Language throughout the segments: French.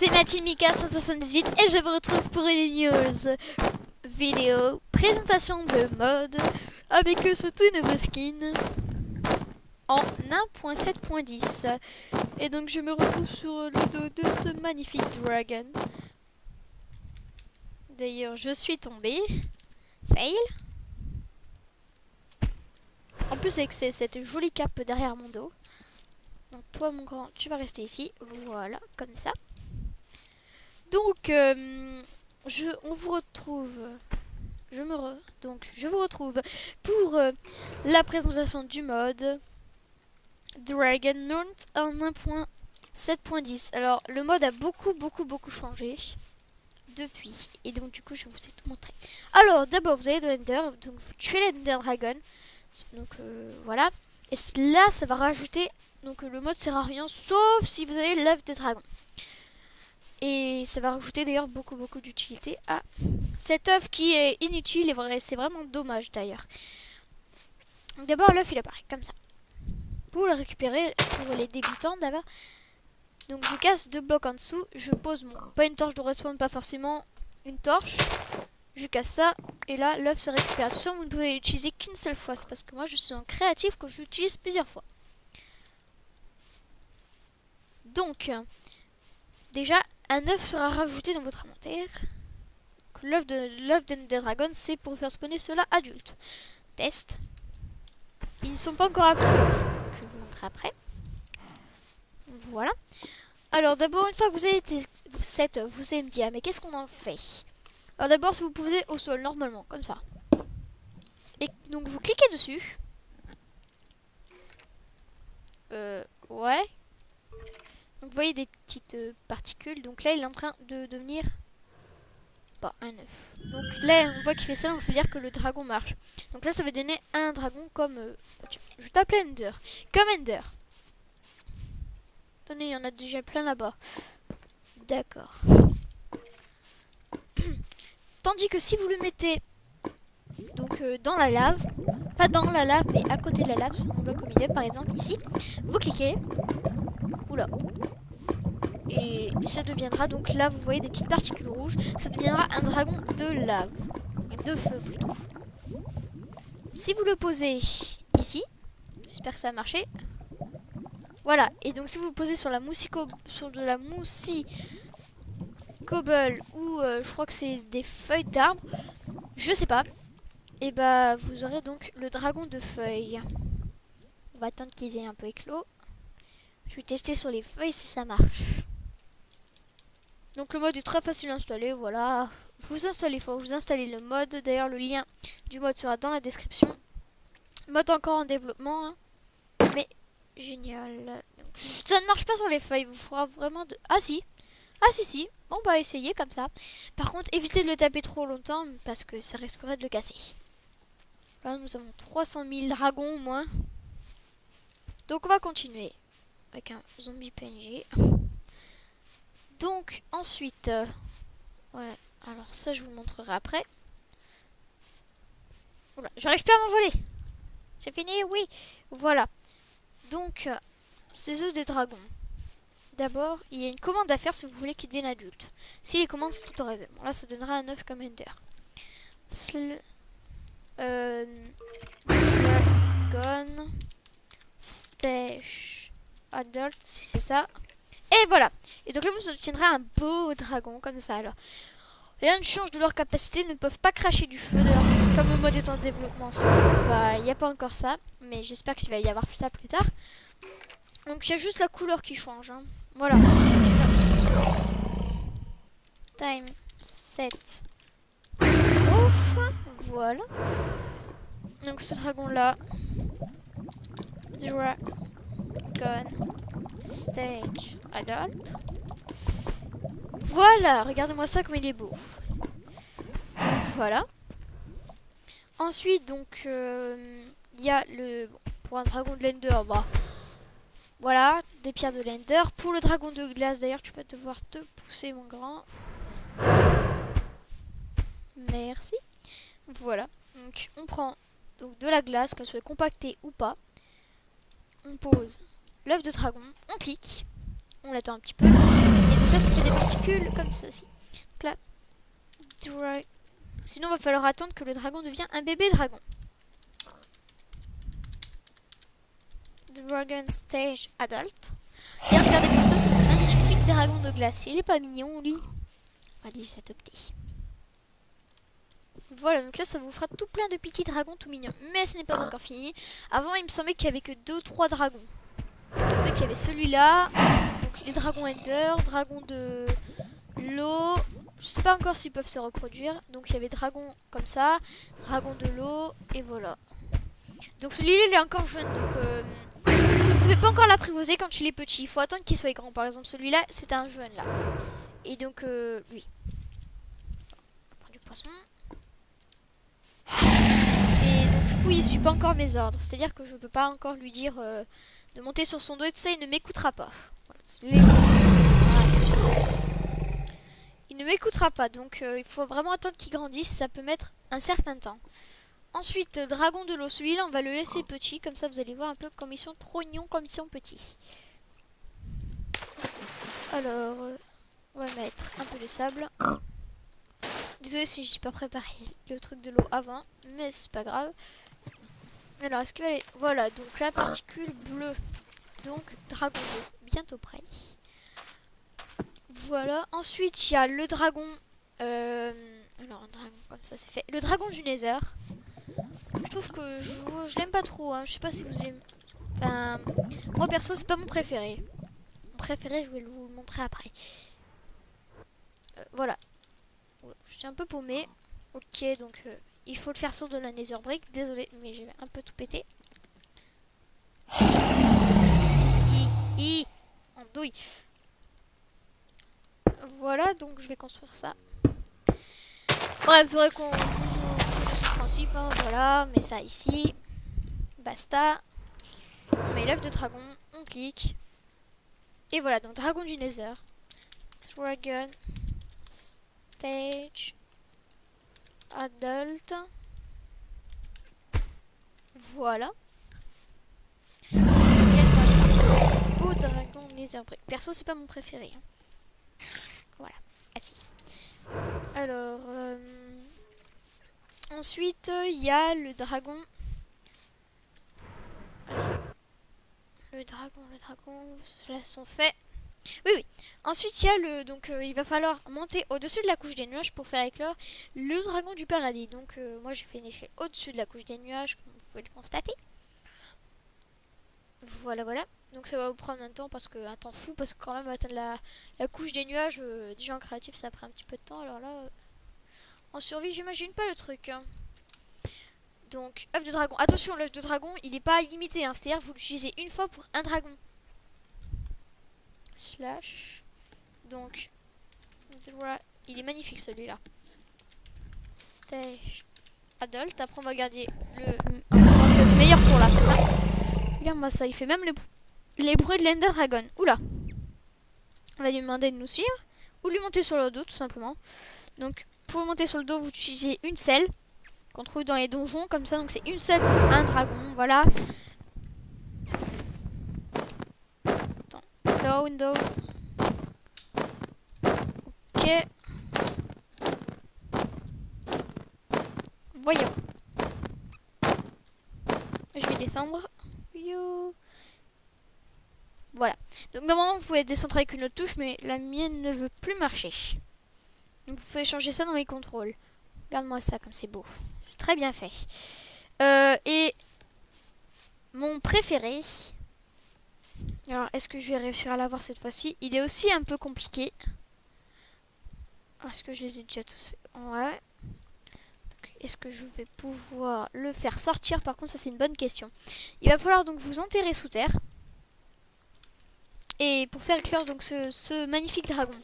c'est Mathilmi478 et je vous retrouve pour une news vidéo présentation de mode avec ce tout nouveau skin en 1.7.10. Et donc je me retrouve sur le dos de ce magnifique dragon. D'ailleurs je suis tombée. Fail. En plus avec cette jolie cape derrière mon dos. Donc toi mon grand tu vas rester ici. Voilà comme ça. Donc on vous retrouve. Je vous retrouve pour la présentation du mode Dragon Mount en 1.7.10. Alors le mode a beaucoup changé depuis. Et donc du coup je vous ai tout montré. Alors d'abord vous allez dans l'Ender, donc vous tuez l'Ender Dragon. Donc voilà. Et là ça va rajouter. Donc le mode sert à rien sauf si vous avez l'œuf de dragon. Et ça va rajouter d'ailleurs beaucoup d'utilité à cet œuf qui est inutile et vrai, c'est vraiment dommage d'ailleurs. D'abord l'œuf il apparaît comme ça. Pour le récupérer pour les débutants d'abord. Donc je casse 2 blocs en dessous, je pose pas une torche de redstone, pas forcément une torche. Je casse ça et là l'œuf se récupère. Attention, vous ne pouvez l'utiliser qu'une seule fois, c'est parce que moi je suis un créatif que j'utilise plusieurs fois. Donc déjà un œuf sera rajouté dans votre inventaire. L'œuf de dragon, c'est pour faire spawner cela adulte. Test. Ils ne sont pas encore après. Je vais vous montrer après. Voilà. Alors d'abord, une fois que vous avez cette, vous allez me dire, mais qu'est-ce qu'on en fait? Alors d'abord, si vous posez au sol normalement, comme ça. Et donc vous cliquez dessus. Ouais. Donc vous voyez des petites particules. Donc là, il est en train de devenir pas un œuf. Donc là on voit qu'il fait ça, donc ça veut dire que le dragon marche. Donc là ça va donner un dragon comme je tape Ender. Comme Ender. Tenez, il y en a déjà plein là-bas. D'accord. Tandis que si vous le mettez donc dans la lave, pas dans la lave mais à côté de la lave, sur un bloc au milieu par exemple ici, vous cliquez. Oula. Et ça deviendra, donc là vous voyez des petites particules rouges, ça deviendra un dragon de lave, de feu plutôt. Si vous le posez ici, j'espère que ça a marché. Voilà, et donc si vous le posez sur sur de la moussi cobble ou je crois que c'est des feuilles d'arbre, je sais pas, et bah vous aurez donc le dragon de feuilles. On va attendre qu'ils aient un peu éclos. Je vais tester sur les feuilles si ça marche. Donc le mode est très facile à installer, voilà. Vous installez, faut vous installer le mode. D'ailleurs le lien du mode sera dans la description. Mode encore en développement, hein. Mais génial. Donc, ça ne marche pas sur les feuilles, vous fera vraiment de... Ah si. Ah si. Bon bah essayez comme ça. Par contre évitez de le taper trop longtemps parce que ça risquerait de le casser. Là nous avons 300 000 dragons au moins. Donc on va continuer avec un zombie PNG. Donc ensuite, ouais, alors ça je vous montrerai après. Oula, j'arrive pas à m'envoler. C'est fini, oui. Voilà. Donc, ces œufs des dragons. D'abord, il y a une commande à faire si vous voulez qu'ils deviennent adultes. Si les commandes sont autorisées. Bon, là ça donnera un œuf comme Ender. Dragon Stage Adult, si c'est ça. Et voilà. Et donc là vous obtiendrez un beau dragon comme ça alors. Rien ne change de leur capacité, ils ne peuvent pas cracher du feu. D'ailleurs, comme le mode est en développement, bah il n'y a pas encore ça. Mais j'espère qu'il va y avoir ça plus tard. Donc il y a juste la couleur qui change, hein. Voilà. Time set. Ouf. Voilà. Donc ce dragon là. Dragon Stage Adult. Voilà, regardez-moi ça comme il est beau. Donc voilà. Ensuite, donc, il y a le... Pour un dragon de l'Ender, bah... Voilà, des pierres de l'Ender. Pour le dragon de glace, d'ailleurs, tu vas devoir te pousser, mon grand. Merci. Voilà. Donc, on prend donc, de la glace, qu'elle soit compactée ou pas. On pose l'œuf de dragon, on clique. On l'attend un petit peu. Et donc là, ça fait des particules comme ceci. Donc là, sinon, il va falloir attendre que le dragon devienne un bébé dragon. Dragon Stage Adult. Et regardez-moi ça, ce magnifique dragon de glace. Il est pas mignon, lui. Allez, c'est adopté. Voilà, donc là, ça vous fera tout plein de petits dragons tout mignons. Mais ce n'est pas encore fini. Avant, il me semblait qu'il n'y avait que 2 ou 3 dragons. Vous savez qu'il y avait celui-là. Donc les dragons Ender, dragon de l'eau. Je sais pas encore s'ils peuvent se reproduire. Donc il y avait dragon comme ça, dragon de l'eau, et voilà. Donc celui-là, il est encore jeune, donc vous ne pouvez pas encore l'apprivoiser quand il est petit. Il faut attendre qu'il soit grand. Par exemple, celui-là, c'est un jeune là. Et donc lui. On va prendre du poisson. Et donc du coup, il suit pas encore mes ordres. C'est-à-dire que je peux pas encore lui dire de monter sur son dos et tout ça. Il ne m'écoutera pas. Voilà, il ne m'écoutera pas, donc il faut vraiment attendre qu'il grandisse, ça peut mettre un certain temps. Ensuite, dragon de l'eau, celui-là on va le laisser petit, comme ça vous allez voir un peu comme ils sont trop mignons, comme ils sont petits. Alors, on va mettre un peu de sable. Désolé si je n'ai pas préparé le truc de l'eau avant, mais c'est pas grave. Alors, est-ce que aller... Voilà, donc la particule bleue, donc dragon d'eau, bientôt prêt. Voilà, ensuite il y a le dragon, alors un dragon comme ça c'est fait, le dragon du Nether. Je trouve que je l'aime pas trop, hein. Je sais pas si vous aimez, enfin, moi perso c'est pas mon préféré. Mon préféré je vais vous le montrer après. Voilà, je suis un peu paumé. Ok, donc il faut le faire sur de la Nether brick, désolé mais j'ai un peu tout pété. En douille. Voilà, donc je vais construire ça. Bref, c'est vrai qu'on connaît ce principe, hein, voilà, on met ça ici. Basta. On met l'œuf de dragon, on clique. Et voilà, donc dragon du Nether. Dragon Stage Adult. Voilà. Regarde-moi ça. Beau dragon Nether brick. Perso, c'est pas mon préféré. Hein. Voilà, assis. Alors, ensuite, il y a le dragon. Le dragon, cela sont faits. Oui, oui. Ensuite, il y a le. Donc, il va falloir monter au-dessus de la couche des nuages pour faire éclore le dragon du paradis. Donc, moi, j'ai fait une échelle au-dessus de la couche des nuages, comme vous pouvez le constater. Voilà, voilà. Donc, ça va vous prendre un temps, un temps fou, parce que quand même, atteindre la couche des nuages, déjà en créatif, ça prend un petit peu de temps. Alors là, en survie, j'imagine pas le truc. Hein. Donc, œuf de dragon. Attention, l'œuf de dragon, il n'est pas illimité. Hein. C'est-à-dire, vous l'utilisez une fois pour un dragon. Slash. Donc, il est magnifique celui-là. Stage Adult. Après, on va garder le meilleur pour la fin. Regarde-moi ça, il fait même les bruits de l'Ender Dragon. Oula. On va lui demander de nous suivre. Ou lui monter sur le dos, tout simplement. Donc, pour le monter sur le dos, vous utilisez une selle qu'on trouve dans les donjons, comme ça. Donc, c'est une selle pour un dragon. Voilà. Attends. Down. Ok. Voyons. Je vais descendre. Voilà. Donc normalement vous pouvez descendre avec une autre touche, mais la mienne ne veut plus marcher. Donc vous pouvez changer ça dans les contrôles. Regarde-moi ça comme c'est beau. C'est très bien fait. Et mon préféré. Alors est-ce que je vais réussir à l'avoir cette fois-ci? Il est aussi un peu compliqué. Est-ce que je les ai déjà tous fait? Ouais. Est-ce que je vais pouvoir le faire sortir? Par contre, ça c'est une bonne question. Il va falloir donc vous enterrer sous terre. Et pour faire éclore donc ce magnifique dragon.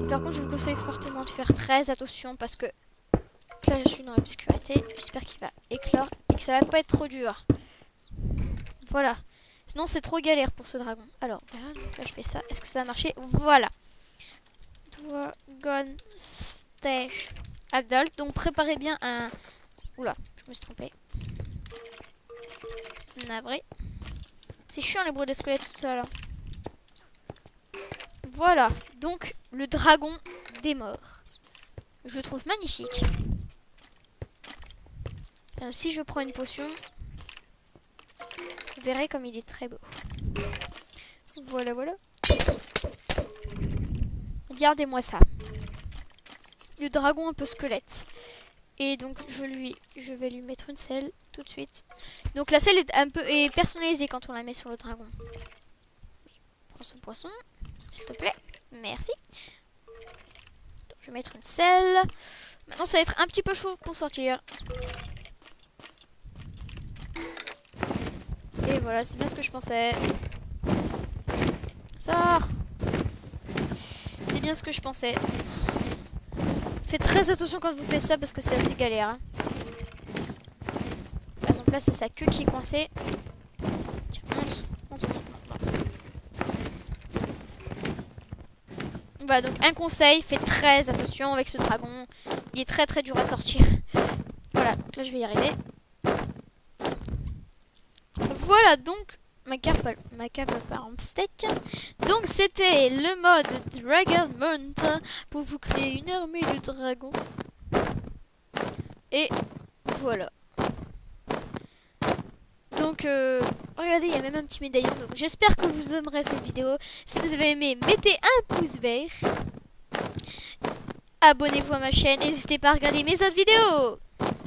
Par contre, je vous conseille fortement de faire très attention parce que là, je suis dans l'obscurité. J'espère qu'il va éclore et que ça va pas être trop dur. Voilà. Sinon, c'est trop galère pour ce dragon. Alors, donc là, je fais ça. Est-ce que ça a marché? Voilà. Dragon Stage Adult. Donc, préparez bien un... Oula, je me suis trompée. Navré. C'est chiant les bruits de squelettes tout ça là. Voilà, donc le dragon des morts. Je le trouve magnifique. Si je prends une potion, vous verrez comme il est très beau. Voilà, voilà. Regardez-moi ça. Le dragon un peu squelette. Et donc je vais lui mettre une selle tout de suite. Donc la selle est personnalisée quand on la met sur le dragon. Prends son poisson, s'il te plaît. Merci. Donc, je vais mettre une selle. Maintenant ça va être un petit peu chaud pour sortir. Et voilà, c'est bien ce que je pensais. Sors. C'est bien ce que je pensais. Faites très attention quand vous faites ça parce que c'est assez galère. Hein. Par exemple là c'est sa queue qui est coincée. Tiens, monte. Voilà, donc un conseil, faites très attention avec ce dragon. Il est très très dur à sortir. Voilà, donc là je vais y arriver. Voilà donc ma cave par en steak. Donc c'était le mode Dragon Mount pour vous créer une armée de dragons. Et voilà. Donc regardez, il y a même un petit médaillon. Donc j'espère que vous aimerez cette vidéo. Si vous avez aimé, mettez un pouce vert. Abonnez-vous à ma chaîne et n'hésitez pas à regarder mes autres vidéos.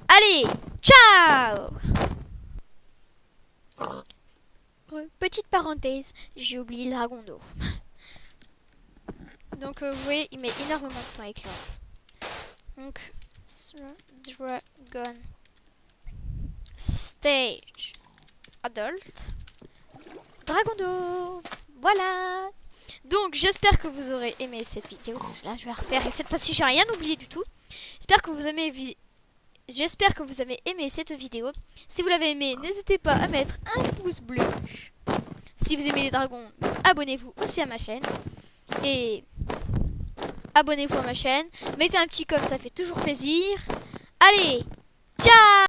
Allez, ciao! Petite parenthèse, j'ai oublié le dragon d'eau. Donc vous voyez, il met énormément de temps à éclore. Donc, Dragon Stage Adult Dragon d'eau. Voilà. Donc j'espère que vous aurez aimé cette vidéo. Parce que là je vais refaire et cette fois-ci j'ai rien oublié du tout. J'espère que vous avez aimé cette vidéo. Si vous l'avez aimé, n'hésitez pas à mettre un pouce bleu. Si vous aimez les dragons, abonnez-vous aussi à ma chaîne. Et abonnez-vous à ma chaîne. Mettez un petit comme, ça fait toujours plaisir. Allez, ciao!